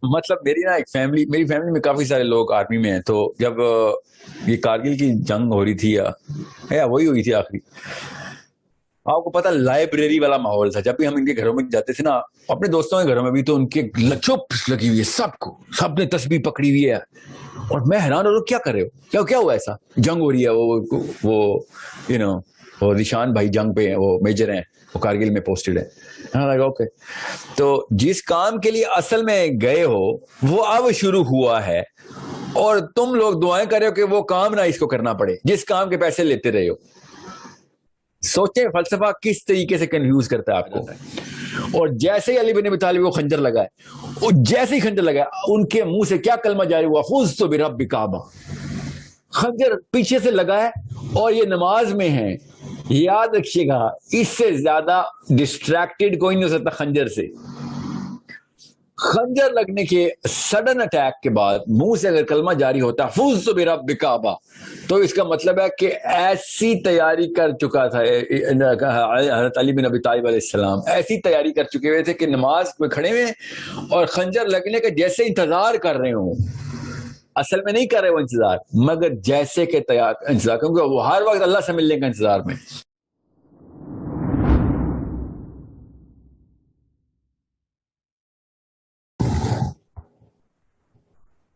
مطلب میری فیملی میں کافی سارے لوگ آرمی میں ہیں. تو جب یہ کارگل کی جنگ ہو رہی تھی یا وہی ہوئی تھی آخری, آپ کو پتا لائبریری والا ماحول تھا. جب بھی ہم ان کے گھروں میں جاتے تھے نا, اپنے دوستوں کے گھروں میں بھی, تو ان کے چپ لگی ہوئی ہے, سب نے تسبیح پکڑی ہوئی ہے. اور میں حیران ہو رہا ہوں, کیا کر رہے ہو, کیا ہوا ایسا, جنگ ہو رہی ہے, وہ وہ نشان بھائی جنگ پہ ہیں, وہ میجر ہیں, وہ کارگل میں پوسٹڈ ہے. اوکے, تو جس کام کے لیے اصل میں گئے ہو وہ اب شروع ہوا ہے, اور تم لوگ دعائیں کر رہے ہو کہ وہ کام نہ اس کو کرنا پڑے جس کام کے پیسے لیتے رہے ہو. سوچیں فلسفہ کس طریقے سے کنفیوز کرتا ہے آپ کو. اور جیسے ہی علی بن ابی طالب کو خنجر لگائے, اور جیسے ہی خنجر لگایا, ان کے منہ سے کیا کلمہ جاری ہوا, فزت برب کعبہ. خنجر پیچھے سے لگا ہے اور یہ نماز میں ہے. یاد رکھیے گا, اس سے زیادہ ڈسٹریکٹڈ کوئی نہیں ہو سکتا خنجر سے. خنجر لگنے کے سڈن اٹیک کے بعد منہ سے اگر کلمہ جاری ہوتا فزت برب کعبہ, تو اس کا مطلب ہے کہ ایسی تیاری کر چکا تھا حضرت علی بن ابی طالب علیہ السلام, ایسی تیاری کر چکے ہوئے تھے کہ نماز میں کھڑے ہوئے اور خنجر لگنے کا جیسے انتظار کر رہے ہوں. اصل میں نہیں کر رہے وہ انتظار, مگر جیسے کہ انتظار, کیونکہ وہ ہر وقت اللہ سے ملنے کا انتظار میں.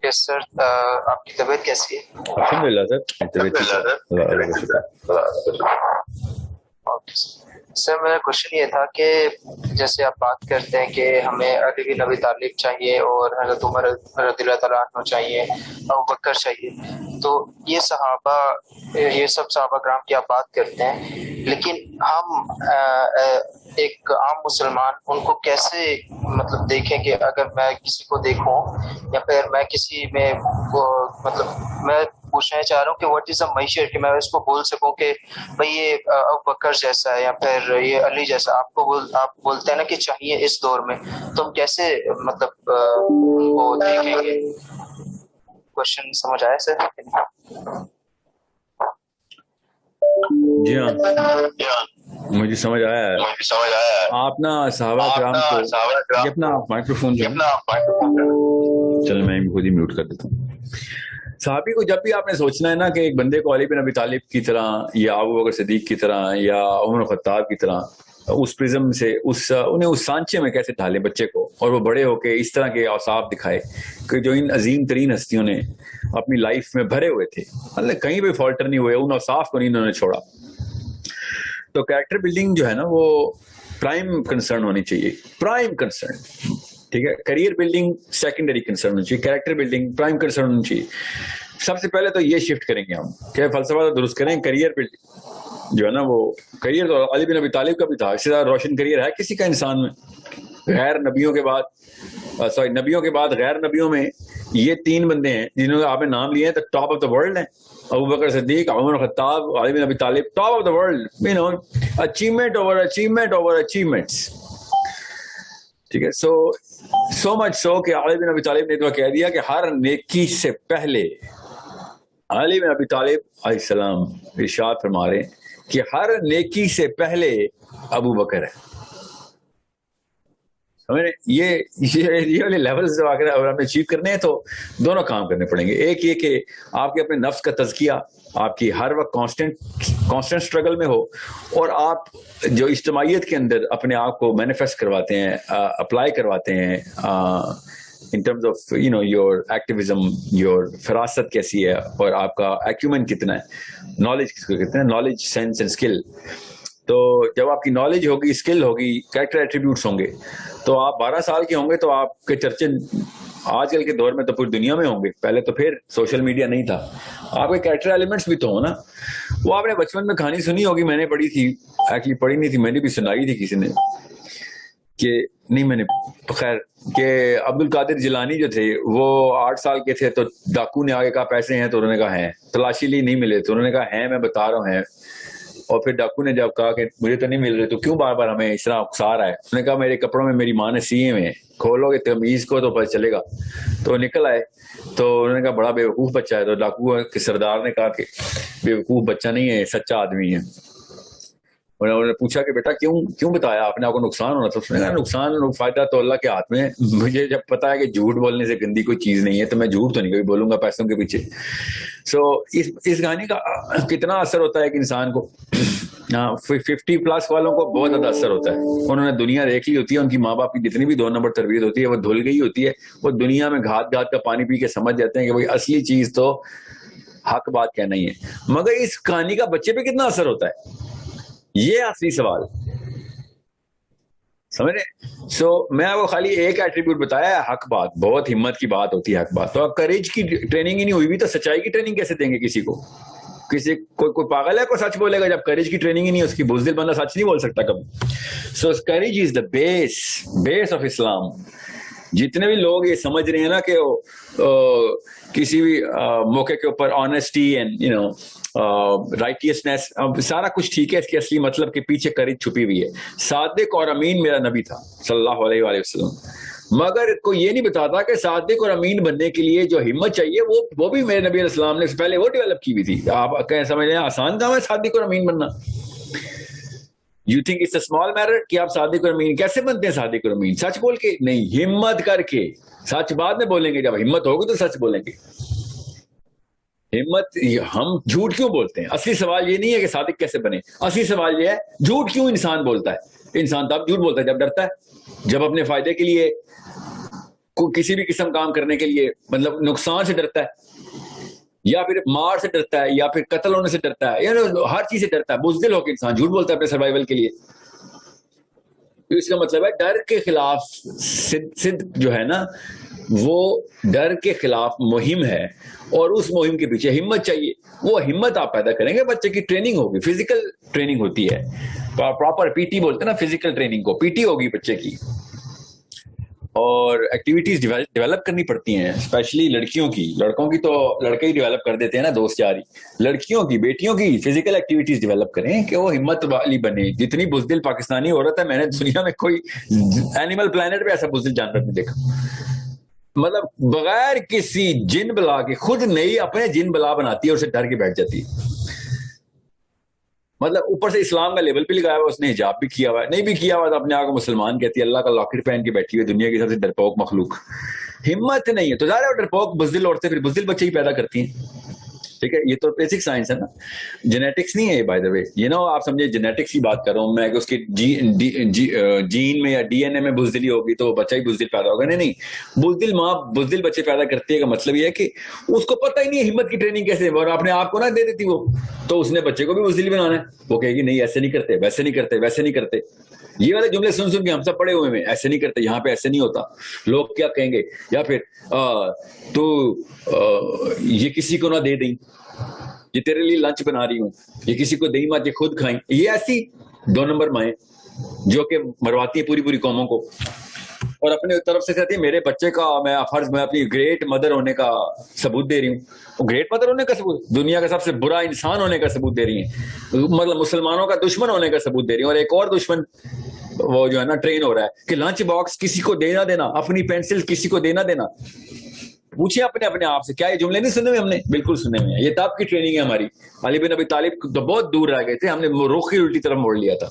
یس سر, آپ کی طبیعت کیسی ہے؟ الحمدللہ سر میرا کوشچن یہ تھا کہ جیسے آپ بات کرتے ہیں کہ ہمیں علی بن ابی طالب چاہیے اور حضرت عمر رضی اللہ تعالیٰ عنہ چاہیے, ابوبکر چاہیے, تو یہ صحابہ, یہ سب صحابہ کرام کی آپ بات کرتے ہیں, لیکن ہم ایک عام مسلمان ان کو کیسے مطلب دیکھیں کہ اگر میں کسی کو دیکھوں یا پھر میں کسی میں مطلب میں پوچھنا چاہ رہا ہوں کہ واٹ از اے معیشت, کہ میں اس کو بول سکوں کہ بھئی یہ ابوبکر جیسا ہے یا پھر یہ علی جیسا, آپ بولتے ہیں نا کہ چاہیے اس دور میں, تو ہم کیسے مطلب ان کو دیکھیں گے؟ کوشچن سمجھ آیا سر؟ جی ہاں, مجھے سمجھ آیا ہے. آپ نا صحابہ کرام کو اپنا مائکروفون جو چل میں خود ہی میوٹ کر دیتا ہوں. صحابی کو جب بھی آپ نے سوچنا ہے نا کہ ایک بندے کو علی بن ابی طالب کی طرح یا ابو بکر صدیق کی طرح یا عمر خطاب کی طرح اس پرزم سے انہیں اس سانچے میں کیسے ڈھالے بچے کو, اور وہ بڑے ہو کے اس طرح کے اوصاف دکھائے کہ جو ان عظیم ترین ہستیوں نے اپنی لائف میں بھرے ہوئے تھے, مطلب کہیں بھی فالٹر نہیں ہوئے, ان اوصاف کو نہیں انہوں نے چھوڑا. تو کریکٹر بلڈنگ جو ہے نا وہ پرائم کنسرن ہونی چاہیے, پرائم کنسرن, ٹھیک ہے. کریئر بلڈنگ سیکنڈری کنسرن ہونی چاہیے, کریکٹر بلڈنگ پرائم کنسرن ہونی چاہیے. سب سے پہلے تو یہ شفٹ کریں گے ہم کہ فلسفہ تو درست کریں, کریئر بلڈنگ جو ہے نا وہ کریئر تو علی بن ابی طالب کا بھی تھا, اس سے زیادہ روشن کریئر ہے کسی کا انسان میں؟ غیر نبیوں کے بعد نبیوں کے بعد غیر نبیوں میں یہ تین بندے ہیں جنہوں نے آپ نے نام لیے ہیں, تو ٹاپ آف دا ورلڈ ہیں. ابو بکر صدیق, عمر خطاب, علی بن ابی طالب, top of the world, achievement over achievement over achievements, ٹھیک ہے. سو مچ سو کہ علی بن ابی طالب نے تو کہہ دیا کہ ہر نیکی سے پہلے علی بن ابی طالب علیہ السلام ارشاد فرما رہے ہیں کہ ہر نیکی سے پہلے ابو بکر ہے. یہ والے لیولز جو اگر ہمیں اچیو کرنے ہیں تو دونوں کام کرنے پڑیں گے. ایک یہ کہ آپ کے اپنے نفس کا تزکیہ آپ کی ہر وقت کانسٹنٹ اسٹرگل میں ہو, اور آپ جو اجتماعیت کے اندر اپنے آپ کو مینیفیسٹ کرواتے ہیں, اپلائی کرواتے ہیں in terms of your activism, your فراست کیسی ہے, اور آپ کا ایکیومن کتنا ہے, نالج کس کو کہتے ہیں, نالج سینس اینڈ اسکل. تو جب آپ کی نالج ہوگی, اسکل ہوگی, کریکٹر ایٹریبیوٹس ہوں گے, تو آپ 12 سال کے ہوں گے تو آپ کے چرچے آج کل کے دور میں تو پوری دنیا میں ہوں گے. پہلے تو پھر سوشل میڈیا نہیں تھا, آپ کے کریکٹر ایلیمنٹس بھی تو ہو نا. وہ آپ نے بچپن میں کہانی سنی ہوگی, میں نے پڑھی تھی, ایکچولی پڑھی نہیں تھی, میں نے بھی سنائی تھی کسی نے, کہ نہیں میں نے خیر کہ عبد القادر جیلانی جو تھے وہ 8 سال کے تھے, تو ڈاکو نے آگے کہا پیسے ہیں, تو انہوں نے کہا ہیں, تلاشی لی نہیں ملے, تو انہوں نے کہا ہیں میں بتا رہا ہوں ہیں, اور پھر ڈاکو نے جب کہا کہ مجھے تو نہیں مل رہے, تو کیوں بار بار ہمیں اس طرح اکسا رہا ہے, انہوں نے کہا میرے کپڑوں میں میری ماں نے سیے ہوئے ہیں, کھولو گے تمیز کو تو پتہ چلے گا. تو نکل آئے, تو انہوں نے کہا بڑا بے وقوف بچہ ہے, تو ڈاکو کے سردار نے کہا کہ بے وقوف بچہ نہیں ہے, سچا آدمی ہے. اور انہوں نے پوچھا کہ بیٹا کیوں بتایا آپ نے, آپ کو نقصان ہونا تھا. اس نے کہا نقصان فائدہ تو اللہ کے ہاتھ میں, مجھے جب پتا ہے کہ جھوٹ بولنے سے گندی کوئی چیز نہیں ہے تو میں جھوٹ تو نہیں کبھی بولوں گا پیسوں کے پیچھے. سو اس کہانی کا کتنا اثر ہوتا ہے کہ انسان کو 50+ والوں کو بہت زیادہ اثر ہوتا ہے. انہوں نے دنیا دیکھ لی ہوتی ہے, ان کی ماں باپ کی جتنی بھی 2 نمبر تربیت ہوتی ہے وہ دھل گئی ہوتی ہے, وہ دنیا میں گھات کا پانی پی کے سمجھ جاتے ہیں کہ بھائی اصلی چیز تو حق بات کہنا ہی ہے. مگر اس کہانی کا بچے پہ کتنا اثر ہوتا ہے, یہ اصلی سوال, سمجھ رہے. سو میں آپ کو خالی ایک ایٹریبیوٹ بتایا ہے, حق بات. بہت ہمت کی بات ہوتی ہے حق بات. تو کریج کی ٹریننگ ہی نہیں ہوئی بھی تو سچائی کی ٹریننگ کیسے دیں گے کسی کو؟ کوئی پاگل ہے کوئی سچ بولے گا جب کریج کی ٹریننگ ہی نہیں, اس کی بزدل بندہ سچ نہیں بول سکتا کبھی. So courage is the base of Islam. جتنے بھی لوگ یہ سمجھ رہے ہیں نا کہ کسی بھی موقع کے اوپر آنےسٹی اینڈ رائٹیسنس سارا کچھ ٹھیک ہے, اس کے اصلی مطلب کے پیچھے کریج چھپی ہوئی ہے. صادق اور امین میرا نبی تھا صلی اللہ علیہ وآلہ وسلم, مگر کوئی یہ نہیں بتاتا کہ صادق اور امین بننے کے لیے جو ہمت چاہیے وہ بھی میرے نبی علیہ السلام نے پہلے وہ ڈیولپ کی ہوئی تھی. آپ کہیں سمجھ رہے ہیں آسان کام ہے صادق اور امین بننا؟ You think it's a small matter کہ آپ صادق اور امین کیسے بنتے ہیں؟ صادق اور امین سچ بول کے نہیں, ہمت کر کے. سچ بعد میں بولیں گے, جب ہمت ہوگی تو سچ بولیں گے. ہمت, ہم جھوٹ کیوں بولتے ہیں؟ اصلی سوال یہ نہیں ہے کہ صادق کیسے بنے, اصلی سوال یہ ہے جھوٹ کیوں انسان بولتا ہے. انسان تب جھوٹ بولتا ہے جب ڈرتا ہے, جب اپنے فائدے کے لیے کسی بھی قسم کام کرنے کے لیے مطلب نقصان سے ڈرتا ہے, یا پھر مار سے ڈرتا ہے, یا پھر قتل ہونے سے ڈرتا ہے, یعنی ہر چیز سے ڈرتا ہے. بزدل ہو کے انسان جھوٹ بولتا ہے اپنے سروائیول کے لیے. اس کا مطلب ہے ڈر کے خلاف صدق جو ہے نا وہ ڈر کے خلاف مہم ہے, اور اس مہم کے پیچھے ہمت چاہیے. وہ ہمت آپ پیدا کریں گے, بچے کی ٹریننگ ہوگی, فزیکل ٹریننگ ہوتی ہے, پراپر پی ٹی بولتے ہیں نا فزیکل ٹریننگ کو, پی ٹی ہوگی بچے کی, اور ایکٹیویٹیز ڈیولپ کرنی پڑتی ہیں, اسپیشلی لڑکیوں کی. لڑکوں کی تو لڑکے ہی ڈیولپ کر دیتے ہیں نا دوست یاری. لڑکیوں کی, بیٹیوں کی فزیکل ایکٹیویٹیز ڈیولپ کریں کہ وہ ہمت والی بنے. جتنی بزدل پاکستانی عورت ہے, میں نے دنیا میں کوئی اینیمل پلانٹ پہ ایسا بزدل جانور نہیں دیکھا. مطلب بغیر کسی جن بلا کے خود نہیں اپنے جن بلا بناتی ہے اور اسے ڈر کے بیٹھ جاتی ہے. مطلب اوپر سے اسلام کا لیبل بھی لگایا ہوا, اس نے حجاب بھی کیا ہوا ہے, نہیں بھی کیا ہوا تو اپنے آپ کو مسلمان کہتی ہے, اللہ کا لاکر پہن کے بیٹھی ہوئی, دنیا کی سب سے ڈرپوک مخلوق. ہمت نہیں ہے تو ظاہر ہے ڈرپوک بزدل عورتیں پھر بزدل بچے ہی پیدا کرتی ہیں. ٹھیک ہے, یہ تو بیسک سائنس ہے نا, جینیٹکس نہیں ہے یہ بائی دا وے. یہ نا آپ سمجھے جینیٹکس کی بات کر رہا ہوں میں کہ اس کی جین میں یا ڈی این اے میں بزدلی ہوگی تو بچہ ہی بزدل پیدا ہوگا. نہیں, بزدل ماں بزدل بچے پیدا کرتی ہے کا مطلب یہ ہے کہ اس کو پتہ ہی نہیں ہے ہمت کی ٹریننگ کیسے, اور اپنے آپ کو نہ دے دیتی وہ, تو اس نے بچے کو بھی بزدل بنانا ہے. وہ کہے گی نہیں ایسے نہیں کرتے, ویسے نہیں کرتے, ویسے نہیں کرتے. یہ والے جملے سن کے ہم سب پڑے ہوئے ہیں, ایسے نہیں کرتے, یہاں پہ ایسے نہیں ہوتا, لوگ کیا کہیں گے, یا پھر تو یہ کسی کو نہ دے دیں, یہ تیرے لیے لنچ بنا رہی ہوں, یہ کسی کو دیں مت, یہ خود کھائیں. یہ ایسی 2 نمبر مائیں جو کہ مرواتی ہیں پوری قوموں کو, اور اپنے طرف سے کہتی ہے میرے بچے کا میں اپنی گریٹ مدر ہونے کا ثبوت دے رہی ہوں. گریٹ مدر ہونے کا ثبوت, دنیا کا سب سے برا انسان ہونے کا ثبوت دے رہی ہیں, مطلب مسلمانوں کا دشمن ہونے کا ثبوت دے رہی ہیں. اور ایک اور دشمن وہ جو ہے نا ٹرین ہو رہا ہے کہ لنچ باکس کسی کو دینا دینا, اپنی پینسل کسی کو دینا دینا. پوچھیں اپنے آپ سے, کیا یہ جملے نہیں سنے ہوئے ہم نے؟ بالکل سنے ہوئے ہیں. یہ تب کی ٹریننگ ہے ہماری. علی بن ابی طالب تو بہت دور رہ گئے تھے, ہم نے رخ ہی الٹی طرف موڑ لیا تھا.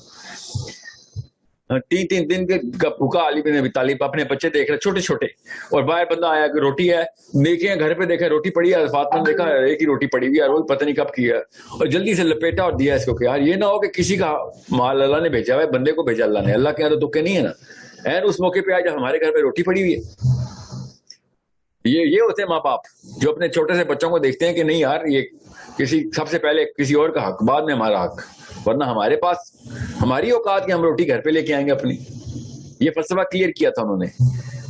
3 دن کا بھوکا علی بن ابی طالب, اپنے بچے دیکھ رہے چھوٹے چھوٹے, اور باہر بندہ آیا کہ روٹی ہے, دیکھیں گھر پہ دیکھا روٹی پڑی ہے, فاطمہ نے دیکھا ایک ہی روٹی پڑی ہوئی ہے, اور وہ پتہ نہیں کب کی ہے, اور جلدی سے لپیٹا اور دیا اس کو کہ یار یہ نہ ہو کہ کسی کا مال اللہ نے بھیجا ہوا ہے, بندے کو بھیجا اللہ نے, اللہ کے یہاں تو تکے نہیں ہے نا. این اس موقع پہ آج جب ہمارے گھر پہ روٹی پڑی ہوئی ہے. یہ ہوتے ہیں ماں باپ جو اپنے چھوٹے سے بچوں کو دیکھتے ہیں کہ نہیں یار یہ کسی سب سے پہلے کسی اور کا حق, بعد میں ہمارا حق, ورنہ ہمارے پاس ہماری اوقات کہ ہم روٹی گھر پہ لے کے آئیں گے اپنی. یہ فلسفہ کلیئر کیا تھا انہوں نے.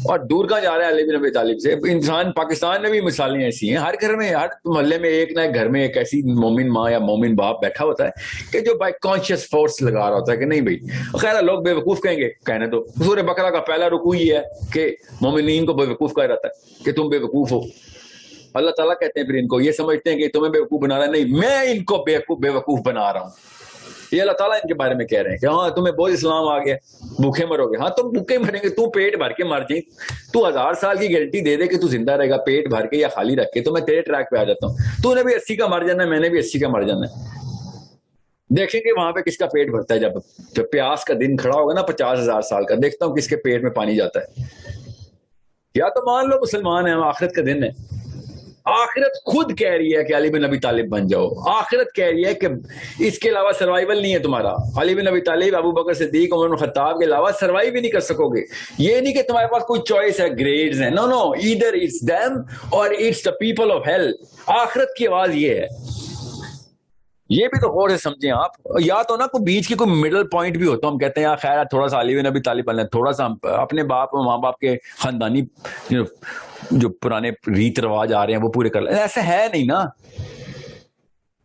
اور دور کہاں جا رہا ہے علی بن ابی طالب سے انسان. پاکستان میں بھی مثالیں ایسی ہیں, ہر گھر میں ہر محلے میں ایک نہ ایک گھر میں ایک ایسی مومن ماں یا مومن باپ بیٹھا ہوتا ہے کہ جو بائی کانشیس فورس لگا رہا ہوتا ہے کہ نہیں بھائی. خیر لوگ بے وقوف کہیں گے, کہنے تو سورہ بقرہ کا پہلا رکوع یہ ہے کہ مومنین کو بے وقوف کہا جاتا ہے کہ تم بے وقوف ہو. اللہ تعالیٰ کہتے ہیں پھر ان کو, یہ سمجھتے ہیں کہ تمہیں بے وقوف بنا رہا ہے, نہیں میں ان کو بے وقوف بنا رہا ہوں. یہ اللہ تعالیٰ ان کے بارے میں کہہ رہے ہیں کہ ہاں تمہیں بہت اسلام آ گیا, بھوکے مرو گے. ہاں تم بھوکے مریں گے, تو پیٹ بھر کے مر جائیں, تو 1000 سال کی گارنٹی دے دے کہ تو زندہ رہے گا پیٹ بھر کے یا خالی رکھ کے, تو میں تیرے ٹریک پہ آ جاتا ہوں. تو نے بھی 80 کا مر جانا ہے, میں نے بھی 80 کا مر جانا ہے. دیکھیں گے وہاں پہ کس کا پیٹ بھرتا ہے. جب پیاس کا دن کھڑا ہوگا نا 50,000 سال کا, دیکھتا ہوں کس کے پیٹ میں پانی جاتا ہے. یا تو مان لو مسلمان ہیں, آخرت کا دن ہے, آخرت خود کہہ رہی ہے کہ علی بن ابی طالب بن جاؤ. آخرت کہہ رہی ہے کہ اس کے علاوہ سروائیول نہیں ہے تمہارا. علی بن ابی طالب, ابو بکر صدیق, عمر بن خطاب کے علاوہ سروائیو بھی نہیں کر سکو گے. یہ نہیں کہ تمہارے پاس کوئی چوائس ہے, گریڈز ہیں. No no, either it's them اور it's the people of hell. آخرت کی آواز یہ ہے. یہ بھی تو غور سے سمجھیں آپ. یا تو نا کوئی بیچ کی کوئی مڈل پوائنٹ بھی ہوتا, ہم کہتے ہیں یار خیر تھوڑا سا علی بن ابی طالب بن لیں, تھوڑا سا اپنے باپ اور ماں باپ کے خاندانی جو پرانے ریت رواج آ رہے ہیں وہ پورے کر لیں. ایسا ہے نہیں نا.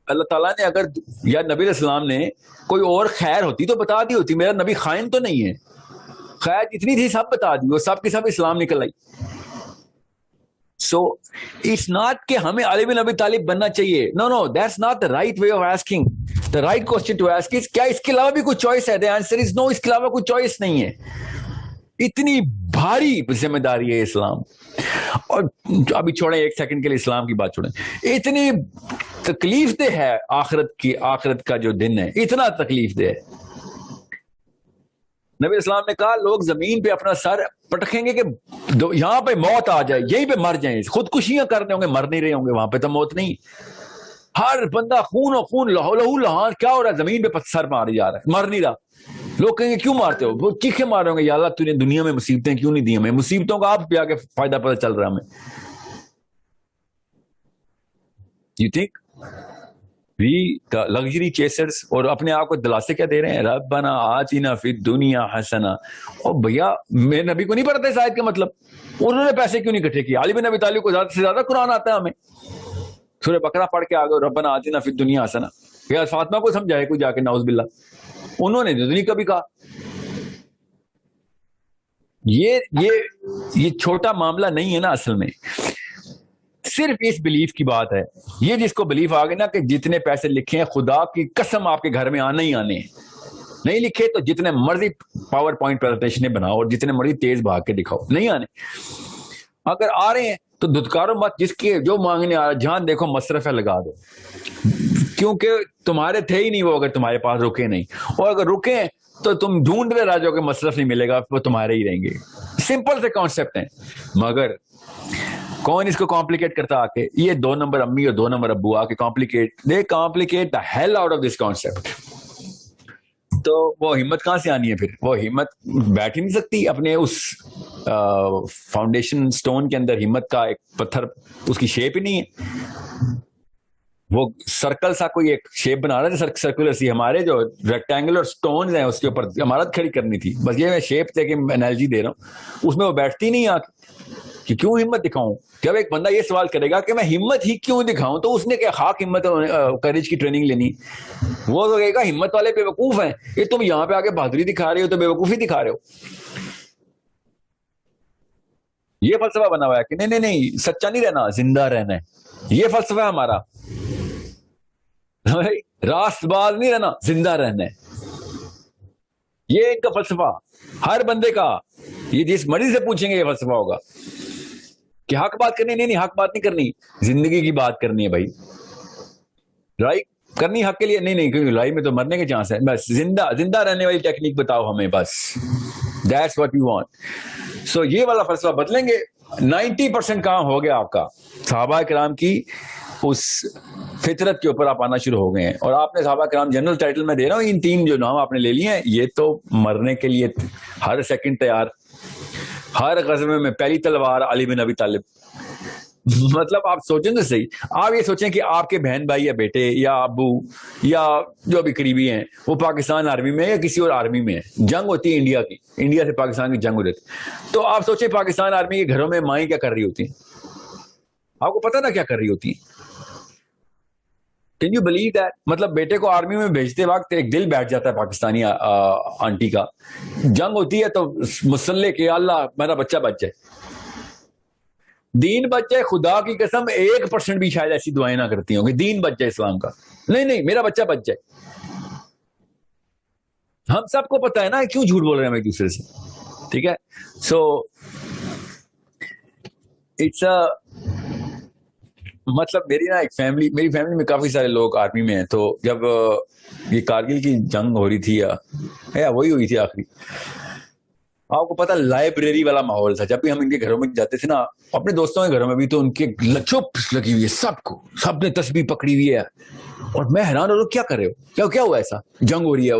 اللہ تعالیٰ نے اگر یا نبی علیہ السلام نے کوئی اور خیر ہوتی تو بتا دی ہوتی. میرا نبی خائن تو نہیں ہے, خیر جتنی تھی سب بتا دی, وہ سب کی سب اسلام نکل آئی. So it's not کہ ہمیں علی بن ابی طالب بننا چاہیے. No no, that's not the right way of asking. The right question to ask is کیا اس کے علاوہ بھی کوئی چوائس ہے. The answer is no, اس کے علاوہ کوئی چوائس نہیں ہے. اتنی بھاری ذمہ داری ہے اسلام. اور ابھی چھوڑیں ایک سیکنڈ کے لیے اسلام کی بات چھوڑیں. اتنی تکلیف دہ ہے آخرت کا جو دن ہے, اتنا تکلیف دہ ہے. نبی اسلام نے کہا لوگ زمین پہ اپنا سر پٹکیں گے کہ یہاں پہ موت آ جائے, یہیں پہ مر جائیں. خودکشیاں کرنے ہوں گے, مر نہیں رہے ہوں گے, وہاں پہ تو موت نہیں. ہر بندہ خون و خون, لہو لہان, کیا ہو رہا ہے, زمین پہ سر مار جا رہا ہے, مر نہیں رہا. لوگ کہیں گے کیوں مارتے ہو, وہ چیخے مار رہے ہوں گے, یا اللہ تو نے دنیا میں مصیبتیں کیوں نہیں دی ہمیں, مصیبتوں کا آپ پہ آگے فائدہ پتہ چل رہا ہے ہمیں. You think we the luxury chasers, اور اپنے آپ کو دلاسے کیا دے رہے ہیں, ربنا آتنا فی الدنیا حسنہ. اور بھیا میرے نبی کو نہیں پڑھتے شاید کا مطلب, انہوں نے پیسے کیوں نہیں اکٹھے کیے. علی بن ابی طالب کو زیادہ سے زیادہ قرآن آتا ہے, ہمیں سورہ بقرہ پڑھ کے آگے ربنا آتنا فی الدنیا حسنہ. یا فاطمہ کو سمجھائے کوئی جا کے, نعوذ باللہ, انہوں نے تو نہیں کبھی کہا. یہ چھوٹا معاملہ نہیں ہے نا اصل میں, صرف اس بلیف کی بات ہے. یہ جس کو بلیف آ گئی نا کہ جتنے پیسے لکھے ہیں خدا کی قسم آپ کے گھر میں آنے ہی آنے ہیں, نہیں لکھے تو جتنے مرضی پاور پوائنٹ پریزنٹیشنیں بناؤ اور جتنے مرضی تیز بھاگ کے دکھاؤ, نہیں آنے. اگر آ رہے ہیں تو دھتکارو مت, جس کے جو مانگنے آ رہا, جہاں دیکھو مصرف ہے لگا دو, کیونکہ تمہارے تھے ہی نہیں وہ, اگر تمہارے پاس رکے نہیں. اور اگر رکے تو تم ڈھونڈتے رہ جاؤ کہ مصرف نہیں ملے گا, وہ تمہارے ہی رہیں گے. سمپل سے کانسیپٹ ہیں, مگر کون اس کو کمپلیکیٹ کرتا آ کے. یہ 2 نمبر امی اور 2 نمبر ابو آ کے دے complicate the hell out of this concept. تو وہ ہمت کہاں سے آنی ہے پھر؟ وہ ہمت بیٹھ ہی نہیں سکتی اپنے اس فاؤنڈیشن سٹون کے اندر. ہمت کا ایک پتھر, اس کی شیپ ہی نہیں ہے. وہ سرکل سا کوئی ایک شیپ بنا رہا تھا, سرکولر سی. ہمارے جو ریکٹینگولر سٹونز ہیں اس کے اوپر عمارت کھڑی کرنی تھی, بس یہ میں شیپ دے کے انالوجی دے رہا ہوں. اس میں وہ بیٹھتی نہیں آ کہ کیوں ہمت دکھاؤں. جب ایک بندہ یہ سوال کرے گا کہ میں ہمت ہی کیوں دکھاؤں, تو اس نے کیا خاک ہمت کریج کی ٹریننگ لینی. وہ تو کہے گا ہمت والے بے وقوف ہیں, یہ تم یہاں پہ آ کے بہادری دکھا رہے ہو تو بے وقوفی دکھا رہے ہو. یہ فلسفہ بنا ہوا ہے کہ نہیں سچا نہیں رہنا, زندہ رہنا ہے. یہ فلسفہ ہے ہمارا, راست باز نہیں رہنا, زندہ رہنا ہے. یہ ایک کا فلسفہ ہر بندے کا. یہ جس مریض سے پوچھیں گے یہ فلسفہ ہوگا کہ حق بات کرنی. نہیں حق بات نہیں کرنی, زندگی کی بات کرنی ہے بھائی. لڑائی کرنی حق کے لیے نہیں, کیونکہ لڑائی میں تو مرنے کے چانس ہے. بس زندہ رہنے والی ٹیکنیک بتاؤ ہمیں, بس دیٹس واٹ یو وانٹ. سو یہ والا فلسفہ بدلیں گے. 90% کام ہو گیا آپ کا. صحابہ کرام کی اس فطرت کے اوپر آپ آنا شروع ہو گئے ہیں. اور آپ نے صحابہ کرام جنرل ٹائٹل میں دے رہا ہوں, ان 3 جو نام آپ نے لے لیے ہیں, یہ تو مرنے کے لیے ہر سیکنڈ تیار. ہر غزوے میں پہلی تلوار علی بن ابی طالب. مطلب آپ سوچیں تو صحیح, آپ یہ سوچیں کہ آپ کے بہن بھائی یا بیٹے یا ابو یا جو بھی قریبی ہیں وہ پاکستان آرمی میں یا کسی اور آرمی میں ہیں. جنگ ہوتی ہے انڈیا کی, انڈیا سے پاکستان کی جنگ ہو جاتی. تو آپ سوچیں پاکستان آرمی کے گھروں میں مائیں کیا کر رہی ہوتی ہیں, آپ کو پتا نا کیا کر رہی ہوتی ہیں. Can you believe that? مطلب بیٹے کو آرمی میں بھیجتے وقت ایک دل بیٹھ جاتا ہے پاکستانی آنٹی کا. جنگ ہوتی ہے تو مسلح کہ اللہ میرا بچہ بچ جائے, دین بچ جائے. خدا کی قسم 1% بھی شاید ایسی دعائیں نہ کرتی ہوں کہ دین بچ جائے اسلام کا. نہیں میرا بچہ بچ جائے. ہم سب کو پتا ہے نا کیوں جھوٹ بول رہے ہیں ہم ایک دوسرے سے, ٹھیک ہے. سو اٹس مطلب میری فیملی میں کافی سارے لوگ آرمی میں ہیں. تو جب یہ کارگل کی جنگ ہو رہی تھی یا وہی ہوئی تھی آخری, آپ کو پتا لائبریری والا ماحول تھا. جب بھی ہم ان کے گھروں میں جاتے تھے نا, اپنے دوستوں کے گھروں میں بھی, تو ان کے چپ لگی ہوئی ہے سب نے تسبیح پکڑی ہوئی ہے. اور میں حیران ہو رہا ہوں, کیا کر رہے ہو, کیا ہوا ایسا؟ جنگ ہو رہی ہے,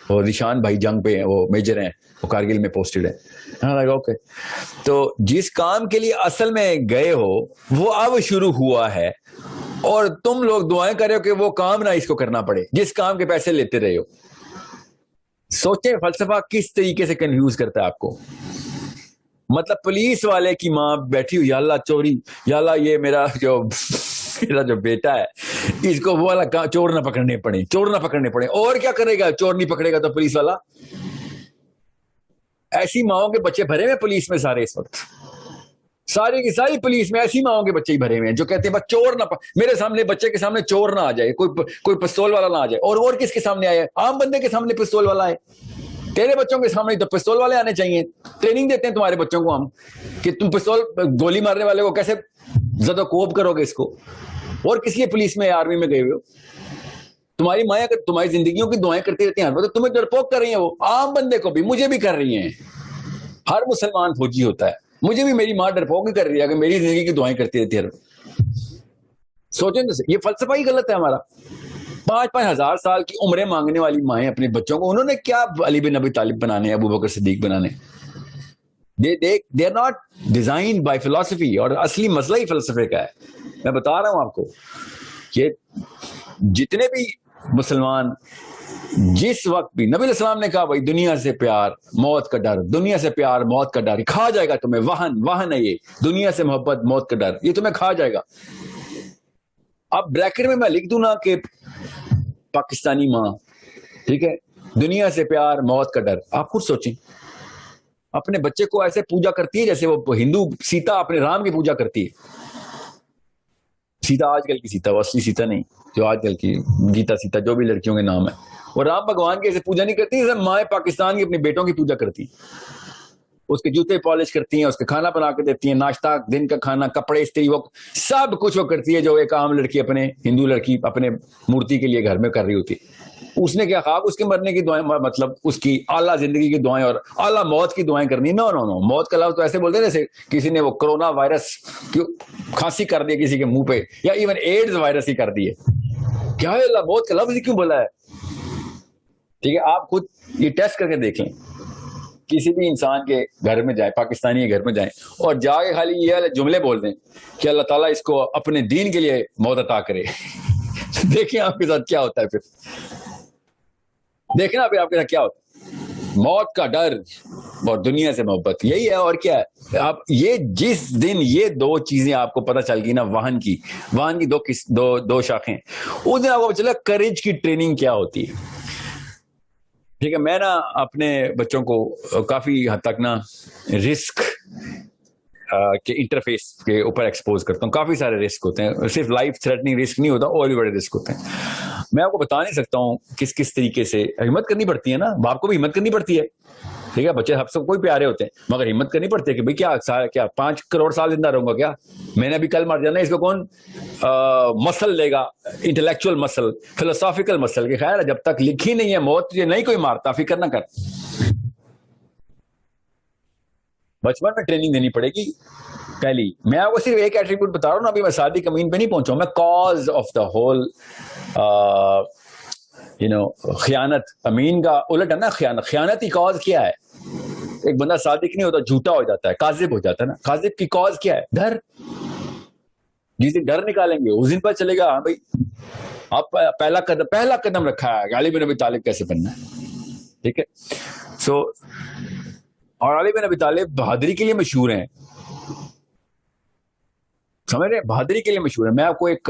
وہ نشان بھائی جنگ پہ ہیں, وہ میجر ہیں, وہ کارگل میں پوسٹڈ ہے. اوکے, تو جس کام کے لیے اصل میں گئے ہو وہ اب شروع ہوا ہے, اور تم لوگ دعائیں کر رہے ہو کہ وہ کام نہ اس کو کرنا پڑے جس کام کے پیسے لیتے رہے ہو. سوچیں فلسفہ کس طریقے سے کنفیوز کرتا ہے آپ کو. مطلب پولیس والے کی ماں بیٹھی ہوئی, یا اللہ چوری, یا اللہ یہ میرا جو بیٹا ہے اس کو وہ والا چور نہ پکڑنے پڑے. اور کیا کرے گا, چور نہیں پکڑے گا تو پولیس والا. ایسی ماؤں کے بچے بھرے ہوئے پولیس میں سارے اس وقت, ساری کی ساری پولیس میں ایسی ماؤں کے بچے ہی بھرے ہوئے ہیں جو کہتے ہیں بس چور نہ میرے سامنے, بچے کے سامنے چور نہ آ جائے, کوئی پستول والا نہ آ جائے. اور کس کے سامنے آئے؟ عام بندے کے سامنے پستول والا ہے. تیرے بچوں کے سامنے تو پستول والے آنے چاہیے. ٹریننگ دیتے ہیں تمہارے بچوں کو ہم کہ تم پستول گولی مارنے والے کو کیسے زد و کوب کرو گے اس کو. اور کس لیے پولیس میں آرمی میں گئے ہوئے ہو؟ تمہاری مائیں اگر تمہاری زندگیوں کی دعائیں کرتی رہتی ہیں, تو تمہیں ڈرپوک کر رہی ہیں. وہ عام بندے کو بھی, مجھے بھی کر رہی ہیں. ہر مسلمان فوجی ہوتا ہے, مجھے بھی میری ماں ڈرپوک ہی کر رہی ہے کہ میری زندگی کی دعائیں کرتی رہتی ہے. سوچیں تو, یہ فلسفہ ہی غلط ہے ہمارا. 5,000 سال کی عمریں مانگنے والی مائیں اپنے بچوں کو, انہوں نے کیا علی بن ابی طالب بنانے, ابو بکر صدیق بنانے. they are not designed by philosophy. اور اصلی مسئلہ ہی فلسفے کا ہے. میں بتا رہا ہوں آپ کو کہ جتنے بھی مسلمان جس وقت بھی, نبی علیہ السلام نے کہا بھائی دنیا سے پیار موت کا ڈر, دنیا سے پیار موت کا ڈر, کھا جائے گا تمہیں. وہن ہے یہ دنیا سے محبت موت کا ڈر, یہ تمہیں کھا جائے گا. اب بریکٹ میں لکھ دوں نا کہ پاکستانی ماں, ٹھیک ہے, دنیا سے پیار موت کا ڈر. آپ خود سوچیں, اپنے بچے کو ایسے پوجا کرتی ہے جیسے وہ ہندو سیتا اپنے رام کی پوجا کرتی ہے. سیتا آج کل کی سیتا, وہ اصلی سیتا نہیں جو آج کل کی گیتا سیتا جو بھی لڑکیوں کے نام ہے. وہ رام بھگوان کی ایسے پوجا نہیں کرتی جیسے مائیں پاکستان کی اپنے بیٹوں کی پوجا کرتی. اس کے جوتے پالش کرتی ہیں, اس کے کھانا بنا کے دیتی ہیں, ناشتہ, دن کا کھانا, کپڑے استری, وہ سب کچھ وہ کرتی ہے جو ایک عام لڑکی اپنے ہندو لڑکی اپنے مورتی کے لیے گھر میں کر رہی ہوتی. اس نے کیا خواب اس کے مرنے کی دعائیں, مطلب اس کی اعلیٰ زندگی کی دعائیں اور اعلیٰ موت کی دعائیں کرنی. نو, موت کا لفظ تو ایسے بولتے ہیں جیسے کسی نے وہ کرونا وائرس کی کھانسی کر دی کسی کے منہ پہ, یا ایون ایڈز وائرس ہی کر دیے. کیا ہے اللہ موت کا لفظ ہی کیوں بولا ہے؟ ٹھیک ہے, آپ خود یہ ٹیسٹ کر کے دیکھ لیں. کسی بھی انسان کے گھر میں جائیں, پاکستانی کے گھر میں جائیں, اور جا کے خالی یہ والے جملے بول دیں کہ اللہ تعالیٰ اس کو اپنے دین کے لیے موت عطا کرے. دیکھیں آپ کے ساتھ کیا ہوتا ہے. پھر دیکھنا پھر آپ کے ساتھ کیا ہوتا ہے. موت کا ڈر اور دنیا سے محبت, یہی ہے. اور کیا ہے؟ آپ یہ جس دن یہ دو چیزیں آپ کو پتہ چل گئی نا, وہن کی دو شاخیں, اس دن آپ کو پتہ چلا کریج کی ٹریننگ کیا ہوتی ہے. ٹھیک ہے, میں نا اپنے بچوں کو کافی حد تک نا رسک کے انٹرفیس کے اوپر ایکسپوز کرتا ہوں. کافی سارے رسک ہوتے ہیں, صرف لائف تھریٹنگ رسک نہیں ہوتا, اور بھی بڑے رسک ہوتے ہیں. میں آپ کو بتا نہیں سکتا ہوں کس طریقے سے. ہمت کرنی پڑتی ہے نا, باپ کو بھی ہمت کرنی پڑتی ہے. ٹھیک ہے, بچے سب کوئی پیارے ہوتے ہیں, مگر ہمت کرنی پڑتی ہے کہ بھائی کیا 5 کروڑ سال زندہ رہوں گا کیا, میں نے ابھی کل مر جانا. اس کو کون مسل لے گا, انٹلیکچوئل مسل, فلسافیکل مسل, کہ خیر جب تک لکھی نہیں ہے موت یہ نہیں کوئی مارتا, فکر نہ کر. بچپن میں ٹریننگ دینی پڑے گی. پہلی میں آپ کو صرف ایک ایٹریبیوٹ بتا رہا ہوں نا, ابھی میں صادق امین پہ نہیں پہنچا ہوں, میں کاز آف دا ہول خیانت. امین کا الٹ ہے نا خیانت ہی کاز کیا ہے. ایک بندہ صادق نہیں ہوتا, جھوٹا ہو جاتا ہے, کاذب ہو جاتا ہے نا. کاذب کی کاز کیا ہے؟ ڈر. جس دن ڈر نکالیں گے اس دن پتہ چلے گا ہاں بھائی آپ پہلا قدم رکھا ہے علی بن ابی طالب کیسے بننا ہے. ٹھیک ہے, سو اور علی بن ابی طالب بہادری کے لیے مشہور ہیں, سمجھ رہے, بہادری کے لیے مشہور ہے. میں آپ کو ایک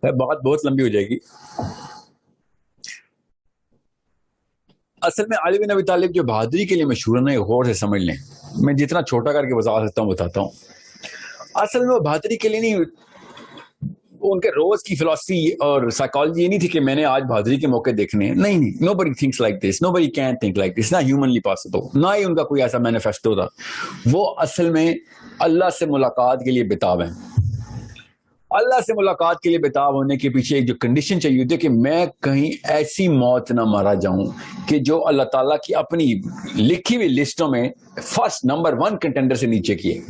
بات بہت لمبی ہو جائے گی. اصل میں علی بن ابی طالب جو بہادری کے لیے مشہور ہے نا, غور سے سمجھ لیں, میں جتنا چھوٹا کر کے بتا سکتا ہوں بتاتا ہوں. اصل میں وہ بہادری کے لیے نہیں, ان کے روز کی فلسفی اور سائیکالوجی یہ نہیں تھی کہ میں نے آج بہادری کے موقع دیکھنے ہیں. نہیں, nobody thinks like this, nobody can think like this, not humanly possible. نہ ہی ان کا کوئی ایسا مینیفیسٹو تھا. وہ اصل میں اللہ سے ملاقات کے لیے بتاو ہیں. اللہ سے ملاقات کے لیے بتاو ہونے کے پیچھے ایک جو کنڈیشن چاہیے ہوتی ہے کہ میں کہیں ایسی موت نہ مارا جاؤں کہ جو اللہ تعالیٰ کی اپنی لکھی ہوئی لسٹوں میں فرسٹ نمبر 1 کنٹینڈر سے نیچے کی ہے.